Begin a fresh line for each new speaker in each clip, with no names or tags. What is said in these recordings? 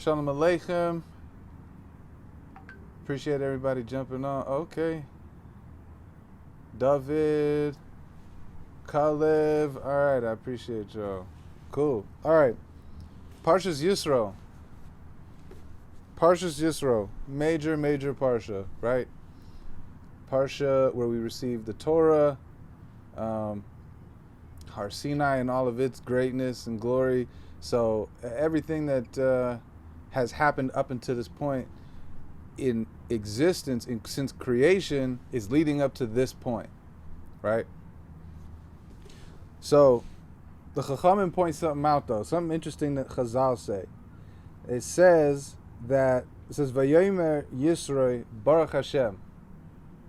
Shalom Aleichem. Appreciate everybody jumping on. Okay. David, Kalev. All right, I appreciate y'all. Cool. All right. Parshas Yisro. Parshas Yisro. Major Parsha, right? Parsha where we received the Torah, Har Sinai and all of its greatness and glory. So everything that has happened up until this point in existence, since creation, is leading up to this point, right? So the Chachamim point something out though, something interesting that Chazal say. It says Vayomer Yisro Baruch HaShem,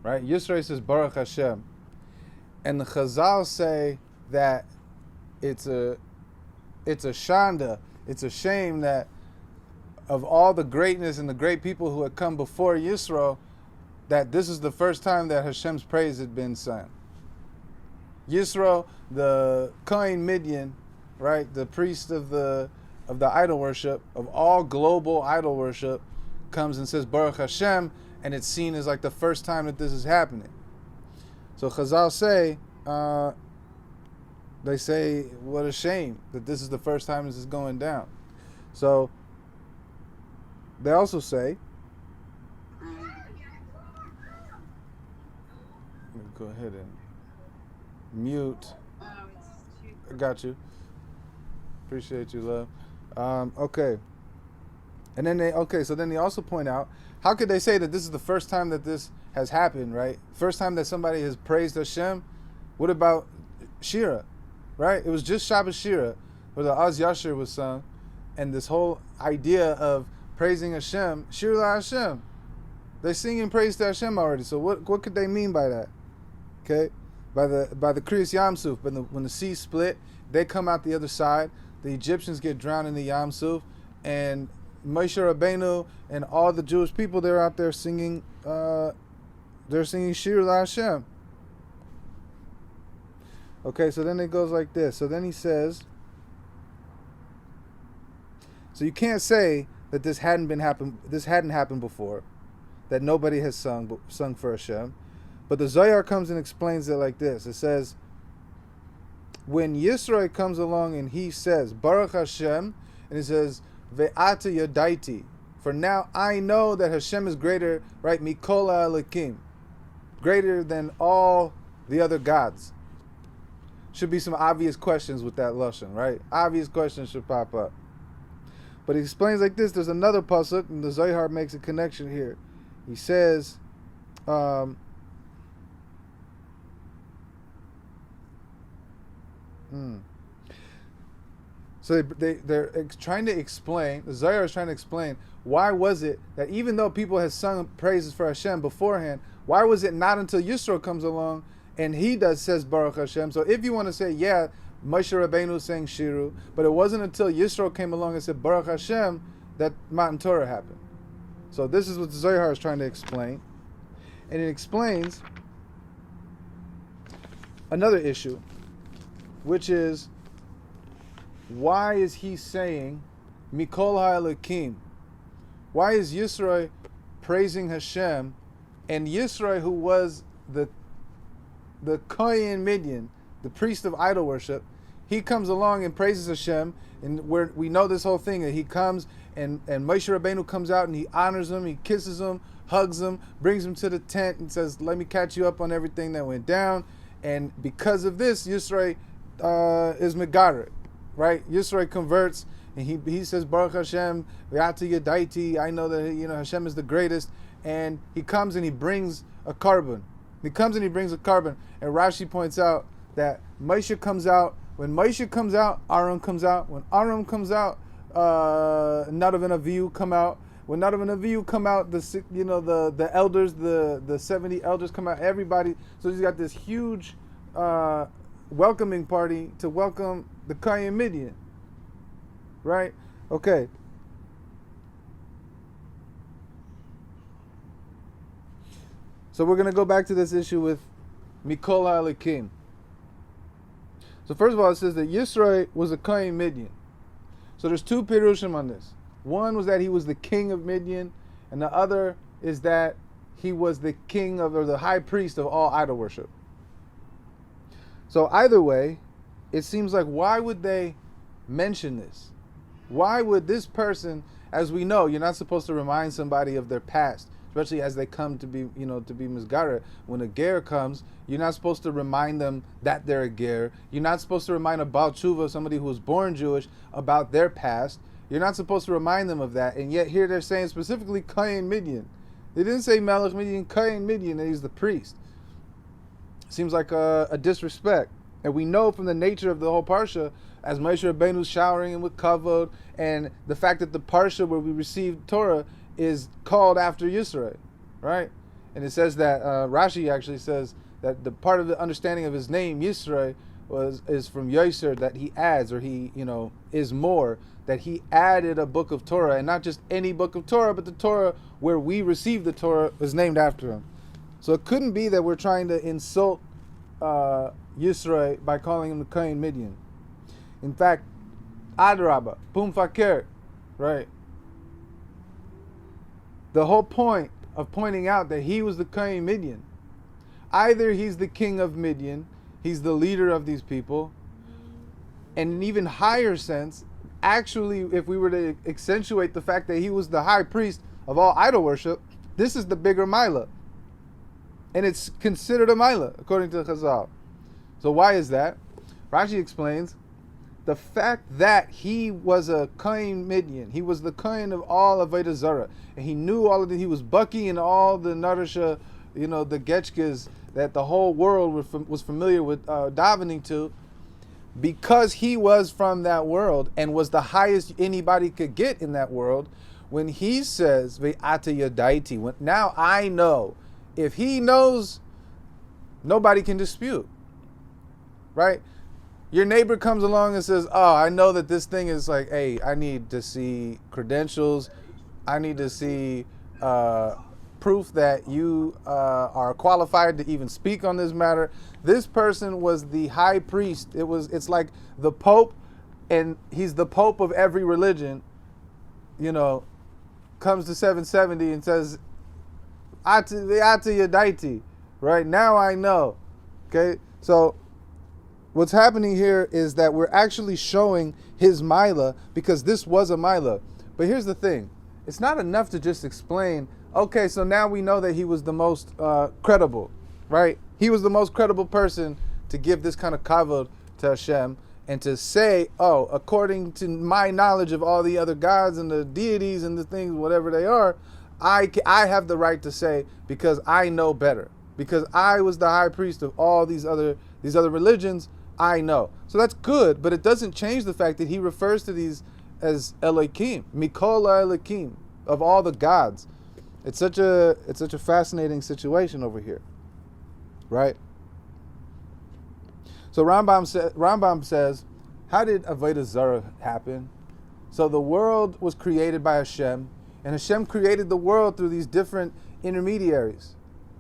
right? Yisro says Baruch HaShem, and the Chazal say that it's a shanda, it's a shame that of all the greatness and the great people who had come before Yisro, that this is the first time that Hashem's praise had been sung. Yisro, the Kohen Midian, right, the priest of the idol worship, of all global idol worship, comes and says Baruch Hashem, and it's seen as like the first time that this is happening. So Chazal say, they say, what a shame that this is the first time this is going down. So they also say, let me go ahead and mute. I got you. Appreciate you, love. Okay. And then so then they also point out, how could they say that this is the first time that this has happened, right? First time that somebody has praised Hashem? What about Shira, right? It was just Shabbos Shira, where the Az Yashir was sung, and this whole idea of praising Hashem, Shir La Hashem. They're singing praise to Hashem already. So what could they mean by that? Okay, by the Kriyas Yamsuf, when the sea split, they come out the other side. The Egyptians get drowned in the Yamsuf, and Moshe Rabbeinu and all the Jewish people, they're out there singing. They're singing Shir La Hashem. Okay, so then it goes like this. So then he says, so you can't say that this hadn't happened before, that nobody has sung for Hashem. But the Zohar comes and explains it like this. It says, when Yisro comes along and he says, Baruch Hashem, and he says, Ve'ata Yadaiti, for now I know that Hashem is greater, right? Mikola Alekim, greater than all the other gods. Should be some obvious questions with that lashon, right? Obvious questions should pop up. But he explains like this. There's another pasuk, and the Zohar makes a connection here. He says, So they're trying to explain, the Zohar is trying to explain, why was it that even though people had sung praises for Hashem beforehand, why was it not until Yisro comes along and he says Baruch Hashem? So if you want to say, yeah, Moshe Rabbeinu sang Shiru, but it wasn't until Yisro came along and said Baruch Hashem that Matan Torah happened. So this is what the Zohar is trying to explain. And it explains another issue, which is, why is he saying Mikol HaElokim? Why is Yisro praising Hashem, and Yisro, who was the Kohen Midian, the priest of idol worship, he comes along and praises Hashem, and we know this whole thing, that he comes and Moshe Rabbeinu comes out and he honors him, he kisses him, hugs him, brings him to the tent and says, let me catch you up on everything that went down. And because of this, Yisro is Megarit, right? Yisro converts, and he says Baruch Hashem, Ve'ata Yadaiti, I know that Hashem is the greatest, and he comes and he brings a carbon. And Rashi points out that Moshe comes out. When Moshe comes out, Aaron comes out. When Aaron comes out, Nadav and Avihu come out. When Nadav and Avihu come out, the elders, the 70 elders come out. Everybody. So he's got this huge welcoming party to welcome the Kohen Midian. Right? Okay. So we're going to go back to this issue with Mikol HaElokim. So first of all, it says that Yisro was a Kohen Midian. So there's two Pirushim on this. One was that he was the king of Midian, and the other is that he was the king of, or the high priest of all idol worship. So either way, it seems like, why would they mention this? Why would this person, as we know, you're not supposed to remind somebody of their past, especially as they come to be, to be Mizgara. When a ger comes, you're not supposed to remind them that they're a ger. You're not supposed to remind a Baal Tshuva, somebody who was born Jewish, about their past. You're not supposed to remind them of that. And yet here they're saying specifically Kohen Midian. They didn't say Melech Midian, Kohen Midian, and he's the priest. Seems like a disrespect. And we know from the nature of the whole parsha, as Moshe Rabbeinu's showering him with kavod, and the fact that the parsha where we received Torah is called after Yisro, right? And it says that Rashi actually says that the part of the understanding of his name Yisro is from Yisro, that he adds, or he is more, that he added a book of Torah, and not just any book of Torah, but the Torah where we received the Torah is named after him. So it couldn't be that we're trying to insult Yisro by calling him the Kohen Midian. In fact, Adrabah, Pum Fakir, right? The whole point of pointing out that he was the Kohen Midian, either he's the king of Midian, he's the leader of these people, and in an even higher sense, actually, if we were to accentuate the fact that he was the high priest of all idol worship, this is the bigger Mila. And it's considered a Mila, according to Chazal. So why is that? Rashi explains, the fact that he was a Kohen Midian, he was the Kohen of all Avodah Zarah, and he knew all of it, he was Bucky in all the Narsha, the Getchkas that the whole world was familiar with davening to, because he was from that world and was the highest anybody could get in that world. When he says, Ve'ata Yadaiti, now I know, if he knows, nobody can dispute, right? Your neighbor comes along and says, oh, I know that this thing is like, hey, I need to see credentials. I need to see proof that you are qualified to even speak on this matter. This person was the high priest. It's like the Pope, and he's the Pope of every religion, comes to 770 and says, Ata Yadaiti, right? Now I know. Okay? So what's happening here is that we're actually showing his Mila, because this was a Mila. But here's the thing. It's not enough to just explain, okay, so now we know that he was the most credible, right? He was the most credible person to give this kind of kavod to Hashem, and to say, oh, according to my knowledge of all the other gods and the deities and the things, whatever they are, I have the right to say, because I know better. Because I was the high priest of all these other religions, I know. So that's good, but it doesn't change the fact that he refers to these as Elohim, Mikol Elohim, of all the gods. It's such a fascinating situation over here, right? So Rambam says, how did Avodah Zarah happen? So the world was created by Hashem, and Hashem created the world through these different intermediaries,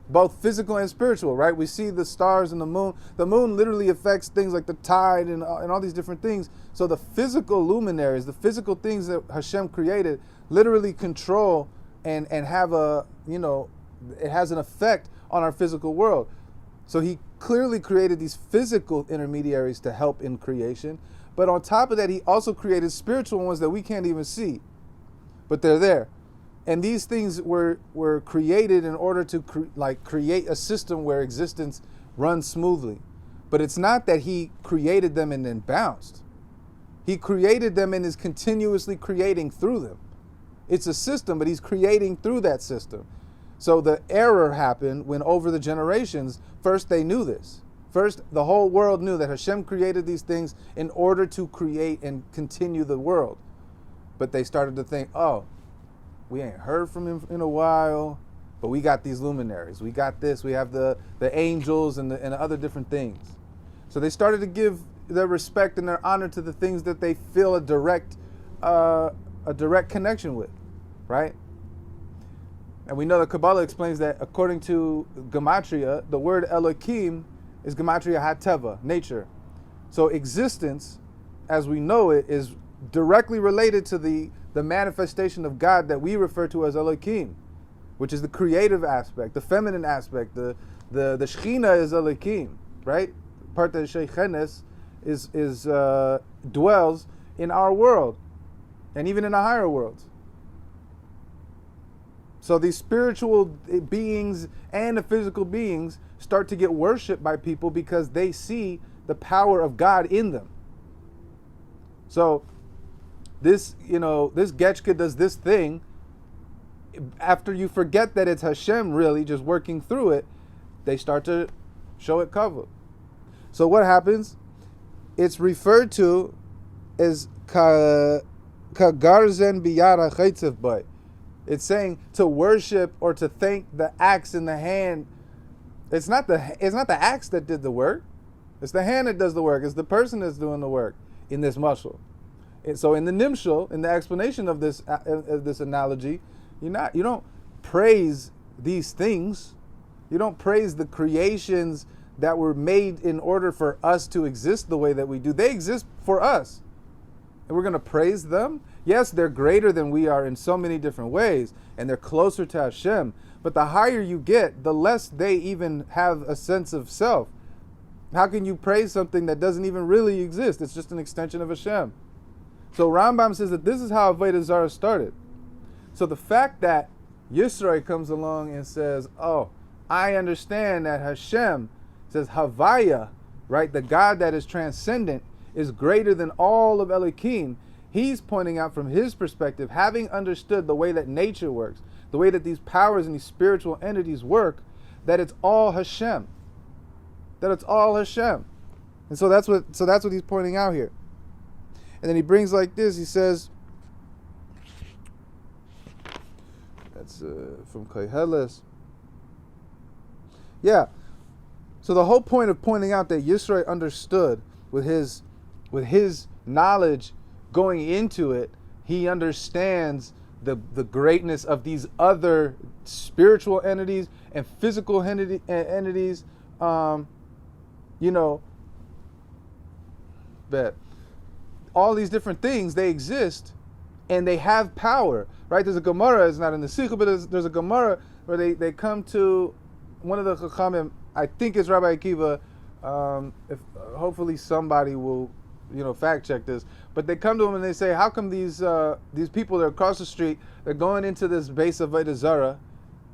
both physical and spiritual, right? We see the stars and the moon. The moon literally affects things like the tide and all these different things. So the physical luminaries, the physical things that Hashem created, literally control and have it has an effect on our physical world. So he clearly created these physical intermediaries to help in creation. But on top of that, he also created spiritual ones that we can't even see, but they're there. And these things were created in order to create a system where existence runs smoothly. But it's not that he created them and then bounced. He created them and is continuously creating through them. It's a system, but he's creating through that system. So the error happened when over the generations, first they knew this. First, the whole world knew that Hashem created these things in order to create and continue the world. But they started to think, oh, we ain't heard from him in a while, but we got these luminaries. We got this. We have the angels and other different things. So they started to give their respect and their honor to the things that they feel a direct connection with, right? And we know that Kabbalah explains that according to Gematria, the word Elohim is Gematria HaTeva, nature. So existence, as we know it, is directly related to the the manifestation of God that we refer to as Elohim, which is the creative aspect, the feminine aspect. The Shechina is Elohim, right? Part of Shechenes is dwells in our world, and even in the higher worlds. So these spiritual beings and the physical beings start to get worshipped by people because they see the power of God in them. So this Getchka does this thing. After you forget that it's HaShem really just working through it, they start to show it cover. So what happens? It's referred to as kagarzen biyara chaytzev bay. It's saying to worship or to thank the axe in the hand. It's not the axe that did the work. It's the hand that does the work. It's the person that's doing the work in this muscle. And so in the nimshal, in the explanation of this analogy, you don't praise these things. You don't praise the creations that were made in order for us to exist the way that we do. They exist for us. And we're going to praise them? Yes, they're greater than we are in so many different ways, and they're closer to HaShem. But the higher you get, the less they even have a sense of self. How can you praise something that doesn't even really exist? It's just an extension of HaShem. So Rambam says that this is how Avodah Zarah started. So the fact that Yisro comes along and says, oh, I understand that HaShem, says Havaya, right, the God that is transcendent, is greater than all of Elohim. He's pointing out from his perspective, having understood the way that nature works, the way that these powers and these spiritual entities work, that it's all HaShem. That it's all HaShem. And so that's what he's pointing out here. And then he brings like this, he says, that's from Koheles. Yeah. So the whole point of pointing out that Yisro understood with his knowledge going into it, he understands the greatness of these other spiritual entities and physical entities. That all these different things, they exist and they have power, right? There's a Gemara, it's not in the Sikha, but there's a Gemara where they come to one of the Chachamim, I think it's Rabbi Akiva, if hopefully somebody will fact check this, but they come to him and they say, how come these people that are across the street, they're going into this base of Avodah Zarah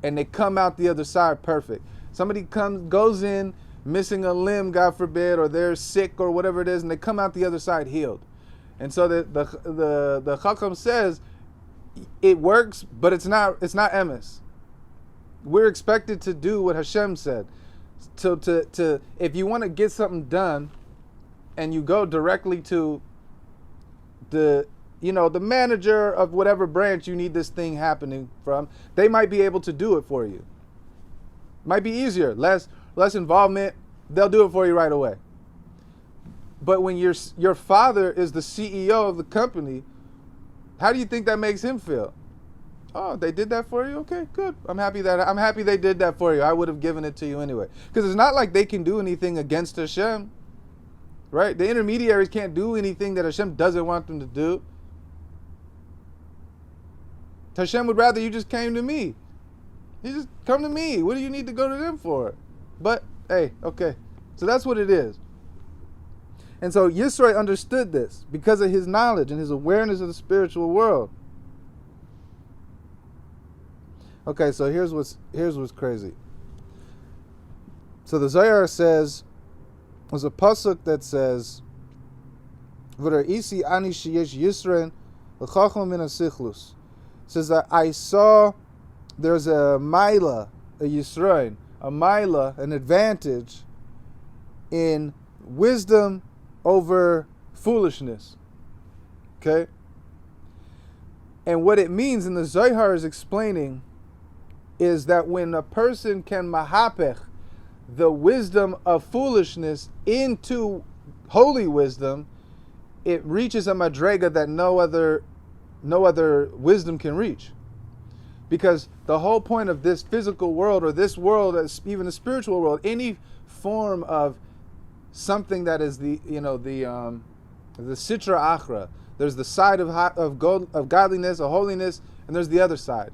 and they come out the other side perfect? Somebody goes in missing a limb, God forbid, or they're sick or whatever it is, and they come out the other side healed. And so the Chacham says it works, but it's not emes. We're expected to do what HaShem said. So to if you want to get something done, and you go directly to the manager of whatever branch you need this thing happening from, they might be able to do it for you. Might be easier, less involvement. They'll do it for you right away. But when your father is the CEO of the company, how do you think that makes him feel? Oh, they did that for you? Okay, good. I'm happy they did that for you. I would have given it to you anyway. Because it's not like they can do anything against Hashem. Right? The intermediaries can't do anything that Hashem doesn't want them to do. Hashem would rather you just came to me. You just come to me. What do you need to go to them for? But, hey, okay. So that's what it is. And so Yisro understood this because of his knowledge and his awareness of the spiritual world. Okay, so here's what's crazy. So the Zohar says, there's a pasuk that says, "V'ra'isi ani sheyesh Yisron l'chacham min hasichlus." Says that I saw there's a maila, a Yisron, a maila, an advantage in wisdom over foolishness. Okay? And what it means, and the Zohar is explaining, is that when a person can mahapech the wisdom of foolishness into holy wisdom, it reaches a madrega that no other wisdom can reach. Because the whole point of this physical world, or this world, even the spiritual world, any form of something that is the sitra achra, There's the side of godliness, of holiness, and there's the other side.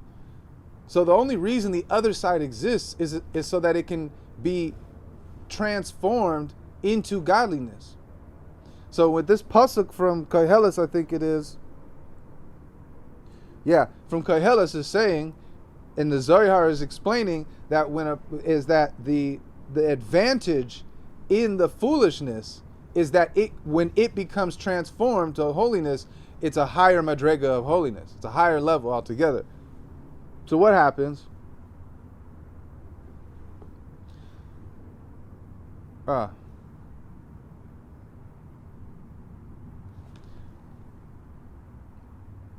So the only reason the other side exists is so that it can be transformed into godliness. So with this pasuk from Koheles, I think it is, from Koheles is saying, and the Zohar is explaining that the advantage in the foolishness is that when it becomes transformed to holiness, it's a higher madrega of holiness. It's a higher level altogether. So what happens?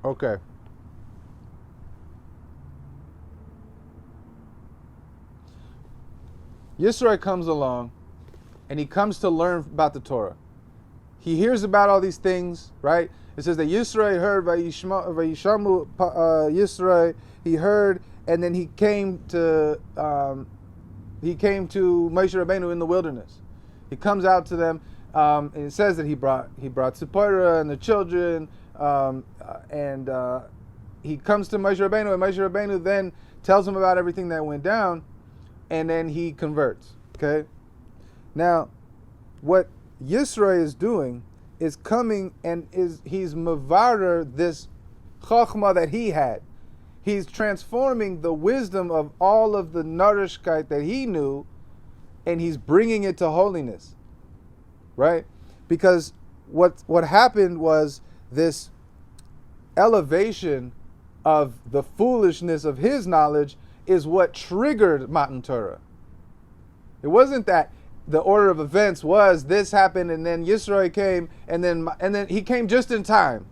Okay. Yisro comes along, and he comes to learn about the Torah. He hears about all these things, right? It says that Yisro heard Vayishamu Yisro. He heard, and then he came to Moshe Rabbeinu in the wilderness. He comes out to them, and it says that he brought Tzipporah and the children, and he comes to Moshe Rabbeinu, and Moshe Rabbeinu then tells him about everything that went down, and then he converts. Okay. Now, what Yisro is doing is coming and he's mavarer this chachma that he had. He's transforming the wisdom of all of the nourishkeit that he knew, and he's bringing it to holiness, right? Because what happened was this elevation of the foolishness of his knowledge is what triggered Matan Torah. It wasn't that the order of events was this happened and then Yisro came and then he came just in time.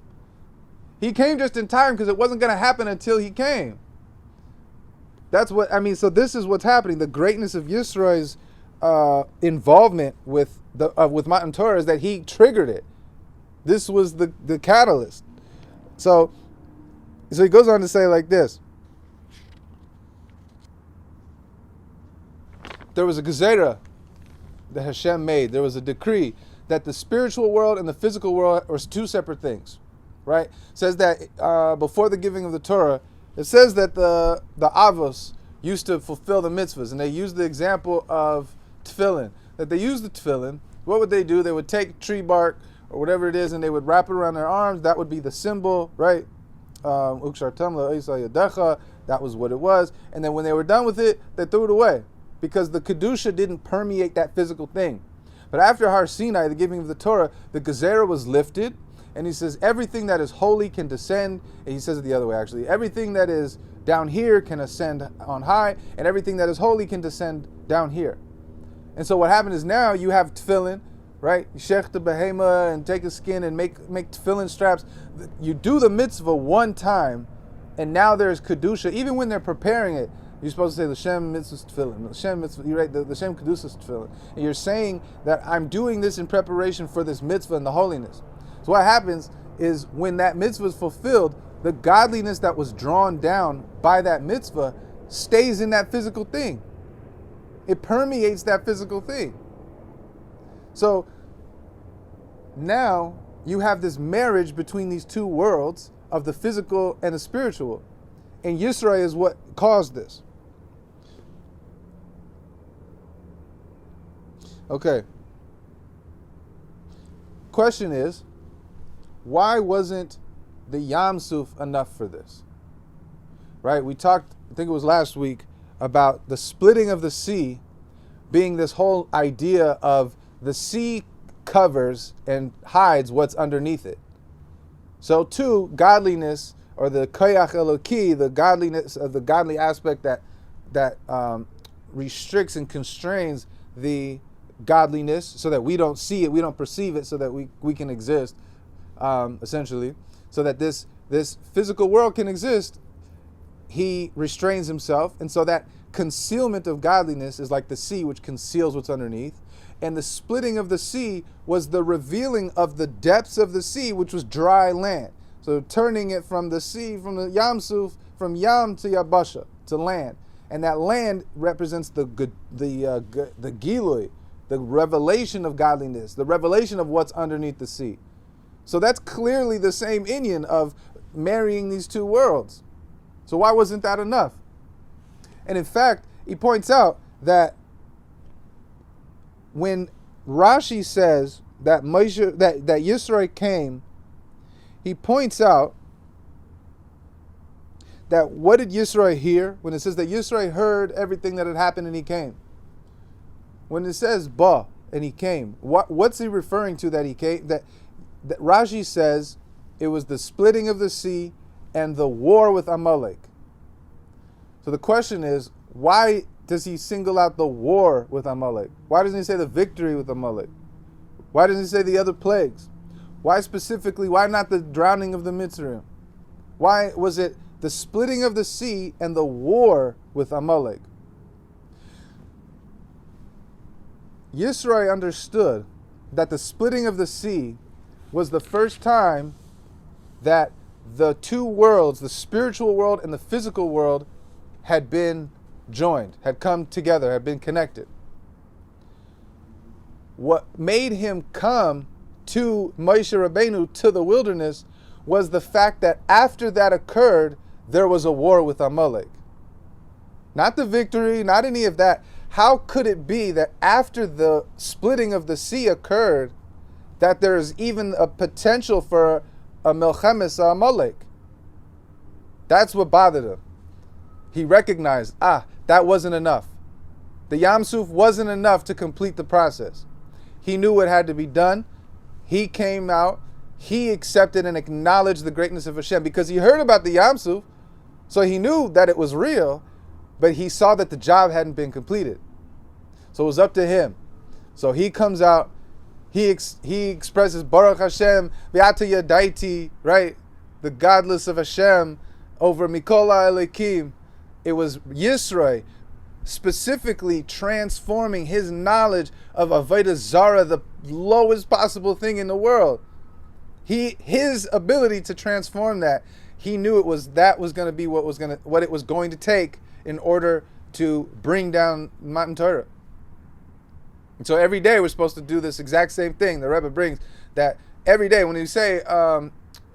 He came just in time because it wasn't going to happen until he came. That's what I mean. So this is what's happening. The greatness of Yisro's involvement with Matan Torah is that he triggered it. This was the catalyst. So he goes on to say like this. There was a gezerah that HaShem made. There was a decree that the spiritual world and the physical world are two separate things, right? It says that before the giving of the Torah, it says that the Avos used to fulfill the mitzvahs, and they used the example of tefillin. That they used the tefillin. What would they do? They would take tree bark or whatever it is, and they would wrap it around their arms. That would be the symbol, right? That was what it was. And then when they were done with it, they threw it away, because the Kedusha didn't permeate that physical thing. But after Har Sinai, the giving of the Torah, the Gezerah was lifted, and he says everything that is holy can descend, and he says it the other way actually, everything that is down here can ascend on high, and everything that is holy can descend down here. And so what happened is now you have tefillin, right? You shech the behema and take a skin and make tefillin straps. You do the mitzvah one time, and now there's Kedusha. Even when they're preparing it, you're supposed to say the Shem mitzvah's tefillin. The Shem mitzvah, you're right, the Shem kedusha's tefillin. And you're saying that I'm doing this in preparation for this mitzvah and the holiness. So what happens is when that mitzvah is fulfilled, the godliness that was drawn down by that mitzvah stays in that physical thing. It permeates that physical thing. So now you have this marriage between these two worlds of the physical and the spiritual. And Yisro is what caused this. Okay. Question is, why wasn't the Yam Suf enough for this? Right? We talked, I think it was last week, about the splitting of the sea being this whole idea of the sea covers and hides what's underneath it. So too, godliness, or the koyach eloki, the godliness of the godly aspect that restricts and constrains the godliness so that we don't see it, we don't perceive it, so that we can exist, essentially, so that this physical world can exist. He restrains himself, and so that concealment of godliness is like the sea, which conceals what's underneath. And the splitting of the sea was the revealing of the depths of the sea, which was dry land. So turning it from the sea, from the Yam Suf, from Yam to Yabasha, to land. And that land represents the Gilui, the revelation of godliness, the revelation of what's underneath the sea. So that's clearly the same inyan of marrying these two worlds. So why wasn't that enough? And in fact, he points out that when Rashi says that that Yisro came, he points out that what did Yisro hear? When it says that Yisro heard everything that had happened and he came. When it says ba and he came, what's he referring to that he came? That Rashi says it was the splitting of the sea and the war with Amalek. So the question is, why does he single out the war with Amalek? Why doesn't he say the victory with Amalek? Why doesn't he say the other plagues? Why specifically, why not the drowning of the Mitzrayim? Why was it the splitting of the sea and the war with Amalek? Yisro understood that the splitting of the sea was the first time that the two worlds, the spiritual world and the physical world, had been joined, had come together, had been connected. What made him come to Moshe Rabbeinu, to the wilderness, was the fact that after that occurred, there was a war with Amalek. Not the victory, not any of that. How could it be that after the splitting of the sea occurred, that there is even a potential for a Melchemes Amalek? That's what bothered him. He recognized, that wasn't enough. The Yam Suf wasn't enough to complete the process. He knew what had to be done. He came out. He accepted and acknowledged the greatness of Hashem because he heard about the Yam Suf, so he knew that it was real, but he saw that the job hadn't been completed. So it was up to him. So he comes out. He expresses Baruch HaShem v'ata yadaiti, right? The godless of Hashem over Mikola Elikim. It was Yisro specifically transforming his knowledge of Avodah Zarah, the lowest possible thing in the world. His ability to transform that, he knew it was going to be what it was going to take in order to bring down Matan Torah. And so every day we're supposed to do this exact same thing. The Rebbe brings that every day when we say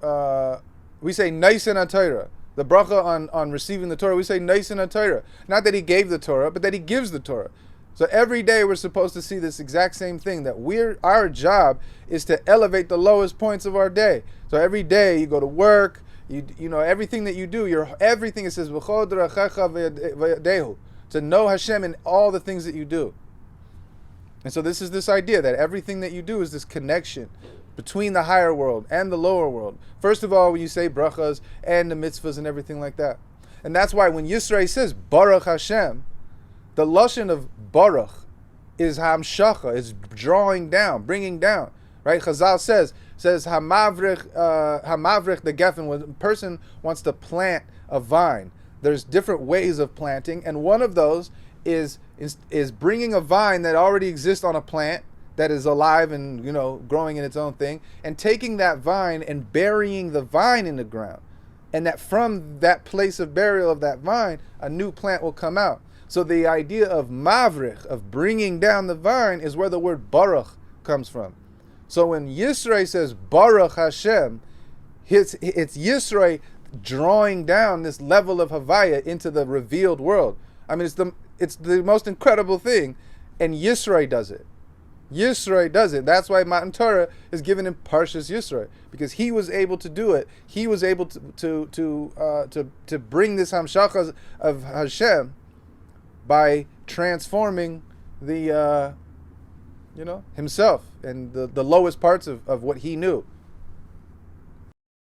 Naisen Torah, the bracha on receiving the Torah, we say Naisen Torah. Not that he gave the Torah, but that he gives the Torah. So every day we're supposed to see this exact same thing, that our job is to elevate the lowest points of our day. So every day you go to work, you know everything that you do, everything, it says v'chol d'rachecha v'yadehu, to know Hashem in all the things that you do. And so this is this idea that everything that you do is this connection between the higher world and the lower world. First of all, when you say brachas and the mitzvahs and everything like that. And that's why when Yisro says Baruch HaShem, the lashon of Baruch is hamshacha, is drawing down, bringing down. Right? Chazal says hamavrich the geffen, when a person wants to plant a vine. There's different ways of planting, and one of those is bringing a vine that already exists on a plant that is alive and growing in its own thing, and taking that vine and burying the vine in the ground, and that from that place of burial of that vine, a new plant will come out. So the idea of mavrich, of bringing down the vine, is where the word baruch comes from. So when Yisro says Baruch Hashem, it's Yisro drawing down this level of Havaya into the revealed world. I mean, it's the most incredible thing, and Yisro does it. Yisro does it. That's why Matan Torah is given in Parshas Yisro, because he was able to do it. He was able to bring this hamshachas of Hashem by transforming the himself and the lowest parts of what he knew.